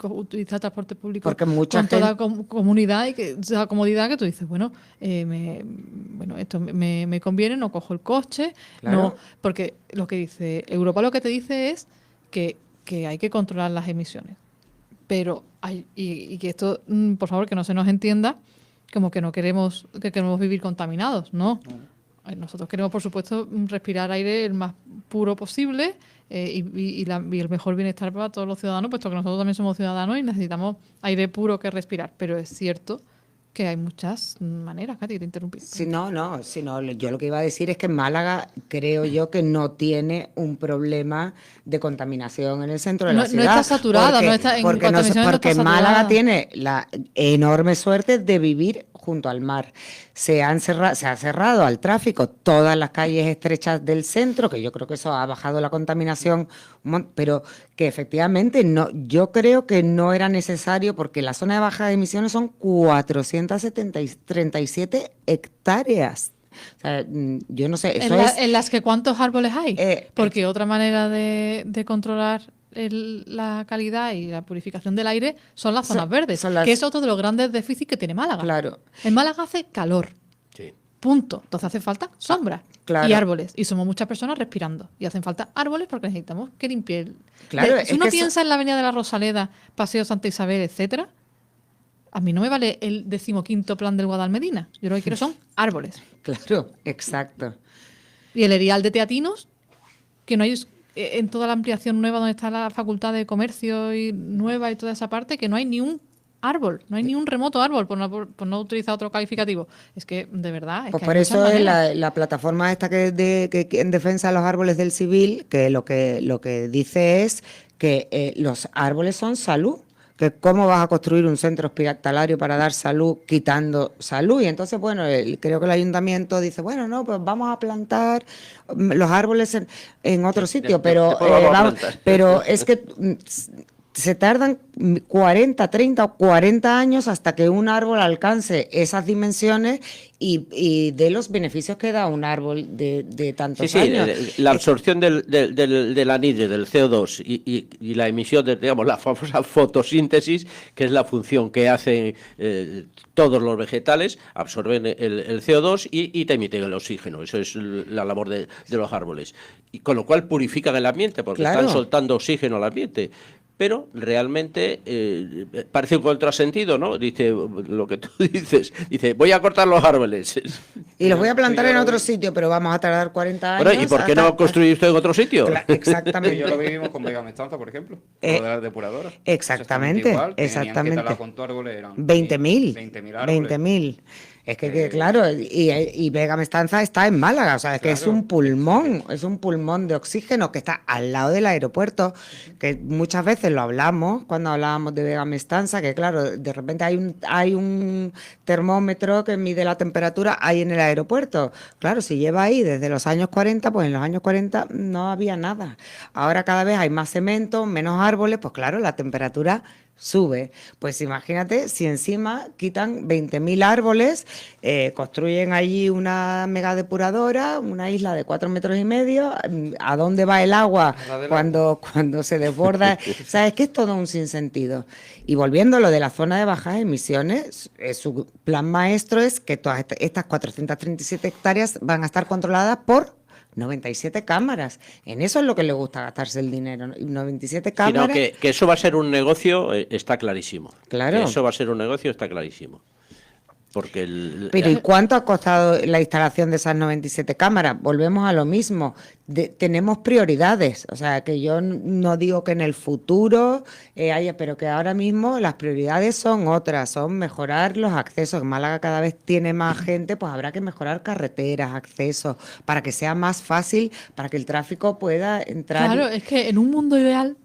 utilizar transporte público con toda comunidad y esa comodidad que tú dices, bueno, esto me conviene, no cojo el coche, claro. No, porque lo que dice Europa lo que te dice es que hay que controlar las emisiones, pero y que esto, por favor, que no se nos entienda como que queremos vivir contaminados, ¿no? Nosotros queremos, por supuesto, respirar aire el más puro posible y el mejor bienestar para todos los ciudadanos, puesto que nosotros también somos ciudadanos y necesitamos aire puro que respirar. Pero es cierto que hay muchas maneras, Katy, de interrumpir. Yo lo que iba a decir es que en Málaga creo yo que no tiene un problema de contaminación en el centro de la ciudad. No está saturada, porque Málaga tiene la enorme suerte de vivir junto al mar. Se ha cerrado al tráfico todas las calles estrechas del centro, que yo creo que eso ha bajado la contaminación, pero que efectivamente no, yo creo que no era necesario, porque la zona de baja de emisiones son 437 hectáreas. O sea, yo no sé, eso ¿En las que cuántos árboles hay? Porque otra manera de controlar la calidad y la purificación del aire son las zonas verdes, que es otro de los grandes déficits que tiene Málaga. Claro. En Málaga hace calor. Sí. Punto. Entonces hace falta sombra claro. y árboles. Y somos muchas personas respirando. Y hacen falta árboles porque necesitamos que limpie el... Claro, si uno piensa en la Avenida de la Rosaleda, Paseo Santa Isabel, etcétera, a mí no me vale el 15º plan del Guadalmedina. Yo lo que quiero son árboles. Claro, exacto. Y el Erial de Teatinos, que no hay en toda la ampliación nueva donde está la Facultad de Comercio y nueva y toda esa parte, que no hay ni un árbol, no hay ni un remoto árbol, por no utilizar otro calificativo. Es que, de verdad... Pues por eso es la plataforma esta que en defensa de los árboles del civil, que lo que dice es que los árboles son salud. Que cómo vas a construir un centro hospitalario para dar salud quitando salud. Y entonces, bueno, creo que el ayuntamiento dice, bueno, no, pues vamos a plantar los árboles en otro sitio, pero es que se tardan 40, 30 o 40 años hasta que un árbol alcance esas dimensiones y de los beneficios que da un árbol de tantos años. La absorción del anhídrido, del CO2 y la emisión de, digamos, la famosa fotosíntesis, que es la función que hacen todos los vegetales, absorben el CO2 y te emiten el oxígeno. Eso es la labor de los árboles. Y con lo cual purifican el ambiente, porque están soltando oxígeno al ambiente. Pero realmente parece un contrasentido, ¿no? Dice lo que tú dices. Dice, voy a cortar los árboles. Y los voy a plantar en otro sitio, pero vamos a tardar 40 años. Bueno, ¿y por qué no construir usted en otro sitio? Exactamente. Ya lo vivimos con Vega Mestanza, por ejemplo. Lo de las depuradoras. Exactamente, igual, exactamente. con tu árboles eran 20.000. 20.000 Es que claro, y Vega Mestanza está en Málaga, o sea, es que es un pulmón de oxígeno que está al lado del aeropuerto, que muchas veces lo hablamos cuando hablábamos de Vega Mestanza, que claro, de repente hay un termómetro que mide la temperatura ahí en el aeropuerto. Claro, si lleva ahí desde los años 40, pues en los años 40 no había nada. Ahora cada vez hay más cemento, menos árboles, pues claro, la temperatura sube. Pues imagínate si encima quitan 20.000 árboles, construyen allí una mega depuradora, una isla de 4,5 metros, ¿a dónde va el agua cuando se desborda? O sea, es que es todo un sinsentido. Y volviendo a lo de la zona de bajas emisiones, su plan maestro es que todas estas 437 hectáreas van a estar controladas por 97 cámaras. En eso es lo que le gusta gastarse el dinero. 97 cámaras. Sino que eso va a ser un negocio, está clarísimo. Claro. Que eso va a ser un negocio, está clarísimo. Porque Pero ¿y cuánto ha costado la instalación de esas 97 cámaras? Volvemos a lo mismo. Tenemos prioridades. O sea, que yo no digo que en el futuro haya, pero que ahora mismo las prioridades son otras, son mejorar los accesos. En Málaga cada vez tiene más gente, pues habrá que mejorar carreteras, accesos, para que sea más fácil, para que el tráfico pueda entrar. Claro, es que en un mundo ideal,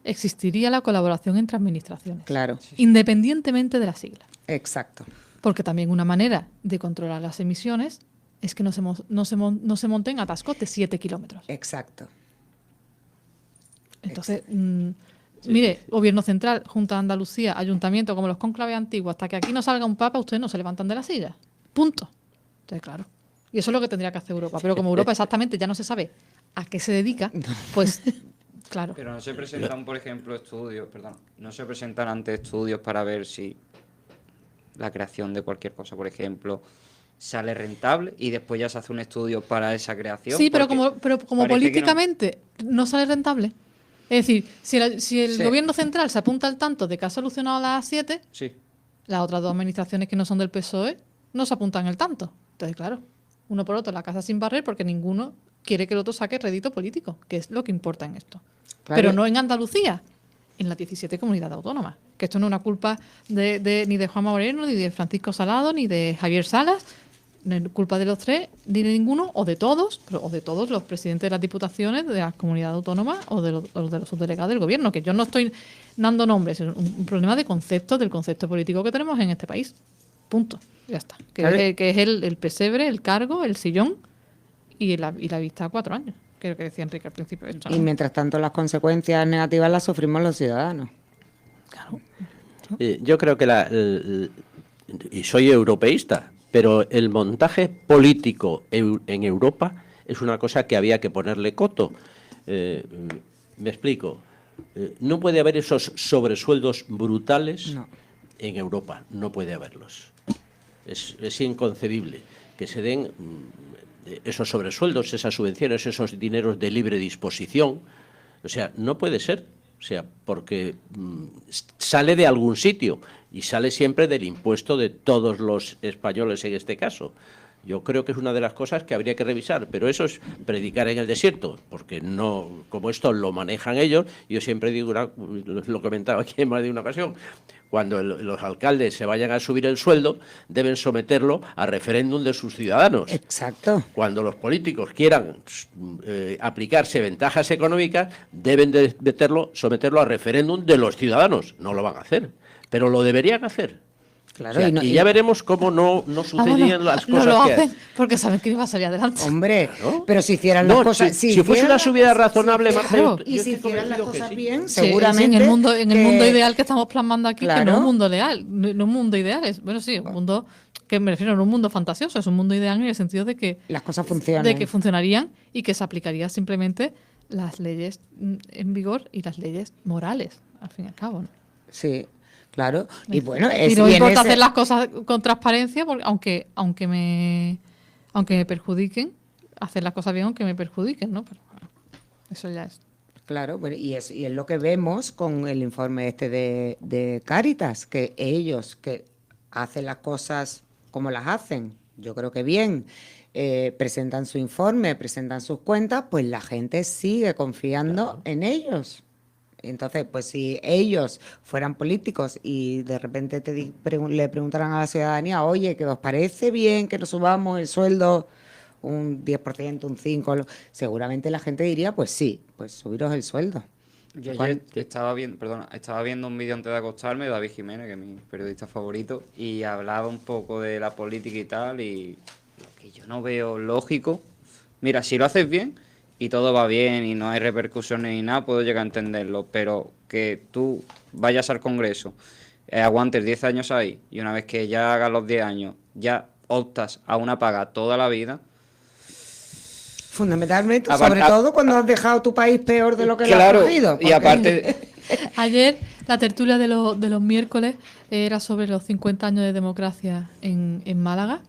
existiría la colaboración entre administraciones. Claro. Independientemente de las siglas. Exacto. Porque también una manera de controlar las emisiones es que no se monten atascos de 7 kilómetros. Exacto. Entonces, mire, Gobierno Central, Junta de Andalucía, Ayuntamiento, como los cónclaves antiguos, hasta que aquí no salga un papa, ustedes no se levantan de la silla. Punto. Entonces, claro. Y eso es lo que tendría que hacer Europa. Pero como Europa exactamente ya no se sabe a qué se dedica, pues... Claro. Pero no se presentan, por ejemplo, no se presentan ante estudios para ver si la creación de cualquier cosa, por ejemplo, sale rentable y después ya se hace un estudio para esa creación. Sí, pero como políticamente no sale rentable. Es decir, si el gobierno central se apunta al tanto de que ha solucionado las 7, sí, las otras dos administraciones que no son del PSOE no se apuntan el tanto. Entonces, claro, uno por otro la casa sin barrer porque ninguno quiere que el otro saque rédito político, que es lo que importa en esto. Claro. Pero no en Andalucía, en las 17 comunidades autónomas. Que esto no es una culpa ni de Juanma Moreno, ni de Francisco Salado, ni de Javier Salas. no es culpa de los tres, ni de ninguno, o de todos, o de todos los presidentes de las diputaciones, de las comunidades autónomas o de los subdelegados del gobierno, que yo no estoy dando nombres, es un problema de concepto, del concepto político que tenemos en este país. Punto. Ya está. Que es el pesebre, el cargo, el sillón y la vista a 4 años. Que es lo que decía Enrique al principio. Esto, ¿no? Y mientras tanto las consecuencias negativas las sufrimos los ciudadanos. Claro. Yo creo que y soy europeísta, pero el montaje político en Europa es una cosa que había que ponerle coto. Me explico. No puede haber esos sobresueldos brutales en Europa. No puede haberlos. Es inconcebible que se den esos sobresueldos, esas subvenciones, esos dineros de libre disposición. O sea, no puede ser. O sea, porque sale de algún sitio y sale siempre del impuesto de todos los españoles en este caso. Yo creo que es una de las cosas que habría que revisar, pero eso es predicar en el desierto, porque no, como esto lo manejan ellos, yo siempre digo, lo comentaba aquí en más de una ocasión, cuando los alcaldes se vayan a subir el sueldo, deben someterlo a referéndum de sus ciudadanos. Exacto. Cuando los políticos quieran aplicarse ventajas económicas, deben de someterlo a referéndum de los ciudadanos. No lo van a hacer, pero lo deberían hacer. Claro, o sea, y ya veremos cómo no sucederían las cosas. No lo que hacen porque saben que iba a salir adelante. Hombre, ¿no? pero si hicieran las cosas... Si fuese una subida razonable, Marta, claro. Y si hicieran las cosas bien, Sí, seguramente... en el mundo ideal que estamos plasmando aquí, Claro. que no es un mundo leal, no un mundo ideal, bueno, sí, un mundo que me refiero a un mundo fantasioso, es un mundo ideal en el sentido de que las cosas funcionan. de que funcionarían y que se aplicarían simplemente las leyes en vigor y las leyes morales, al fin y al cabo, ¿no? Sí, claro. Y bueno, y no importa hacer las cosas con transparencia, porque aunque me perjudiquen, hacer las cosas bien aunque me perjudiquen, ¿no? Pero bueno, eso ya es. Claro, bueno, y es lo que vemos con el informe este de Cáritas, que ellos que hacen las cosas como las hacen, yo creo que bien, presentan su informe, presentan sus cuentas, pues la gente sigue confiando en ellos. Entonces, pues si ellos fueran políticos y de repente le preguntaran a la ciudadanía, oye, ¿que os parece bien que nos subamos el sueldo un 10%, un 5%? Seguramente la gente diría, pues sí, pues subiros el sueldo. Yo ayer estaba viendo un vídeo antes de acostarme de David Jiménez, que es mi periodista favorito, y hablaba un poco de la política y tal, y lo que yo no veo lógico. Mira, si lo haces bien y todo va bien y no hay repercusiones ni nada, puedo llegar a entenderlo, pero que tú vayas al Congreso, aguantes 10 años ahí, y una vez que ya hagas los 10 años, ya optas a una paga toda la vida. Fundamentalmente, sobre todo cuando has dejado tu país peor de lo que lo has cogido. Y aparte... Ayer la tertulia de los miércoles era sobre los 50 años de democracia en Málaga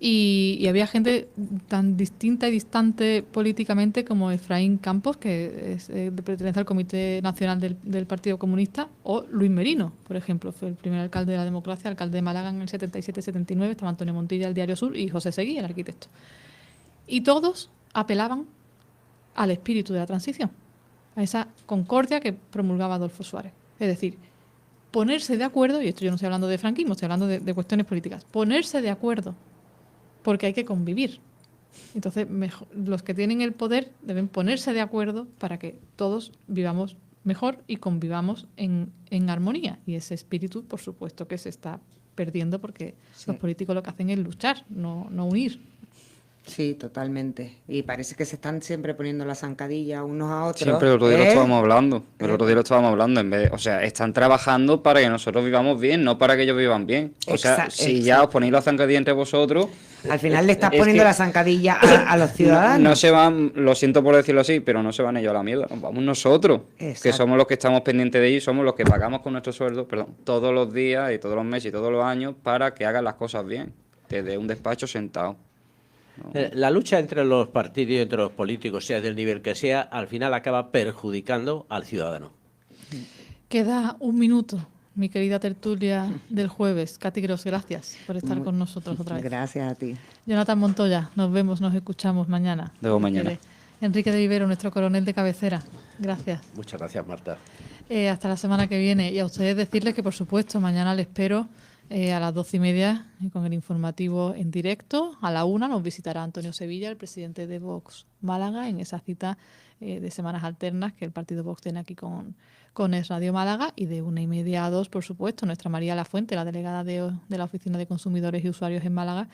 y había gente tan distinta y distante políticamente como Efraín Campos, que pertenece al Comité Nacional del Partido Comunista, o Luis Merino, por ejemplo, fue el primer alcalde de la democracia, alcalde de Málaga en el 77-79, estaba Antonio Montilla, el Diario Sur, y José Seguí, el arquitecto. Y todos apelaban al espíritu de la transición, a esa concordia que promulgaba Adolfo Suárez. Es decir, ponerse de acuerdo, y esto yo no estoy hablando de franquismo, estoy hablando de cuestiones políticas, ponerse de acuerdo, porque hay que convivir. Entonces, los que tienen el poder deben ponerse de acuerdo para que todos vivamos mejor y convivamos en armonía. Y ese espíritu, por supuesto, que se está perdiendo porque los políticos lo que hacen es luchar, no unir. Sí, totalmente. Y parece que se están siempre poniendo la zancadilla unos a otros. Siempre el otro día lo estábamos hablando. El otro día lo estábamos hablando. O sea, están trabajando para que nosotros vivamos bien, no para que ellos vivan bien. O sea, si ya os ponéis la zancadilla entre vosotros... Al final le estás poniendo la zancadilla a los ciudadanos. No se van, lo siento por decirlo así, pero no se van ellos a la mierda. Nos vamos nosotros, que somos los que estamos pendientes de ellos, somos los que pagamos con nuestro sueldo, todos los días y todos los meses y todos los años para que hagan las cosas bien, desde un despacho sentado. No. La lucha entre los partidos y entre los políticos, sea del nivel que sea, al final acaba perjudicando al ciudadano. Queda un minuto, mi querida tertulia del jueves. Katy Gross, gracias por estar con nosotros otra vez. Gracias a ti. Jonathan Montoya, nos vemos, nos escuchamos mañana. Luego mañana. Enrique de Vivero, nuestro coronel de cabecera. Gracias. Muchas gracias, Marta. Hasta la semana que viene. Y a ustedes decirles que, por supuesto, mañana les espero A las 12:30 con el informativo en directo. A la 1 nos visitará Antonio Sevilla, el presidente de Vox Málaga, en esa cita de semanas alternas que el partido Vox tiene aquí con Es Radio Málaga. Y de 1:30 a 2, por supuesto, nuestra María Lafuente, la delegada de la Oficina de Consumidores y Usuarios en Málaga,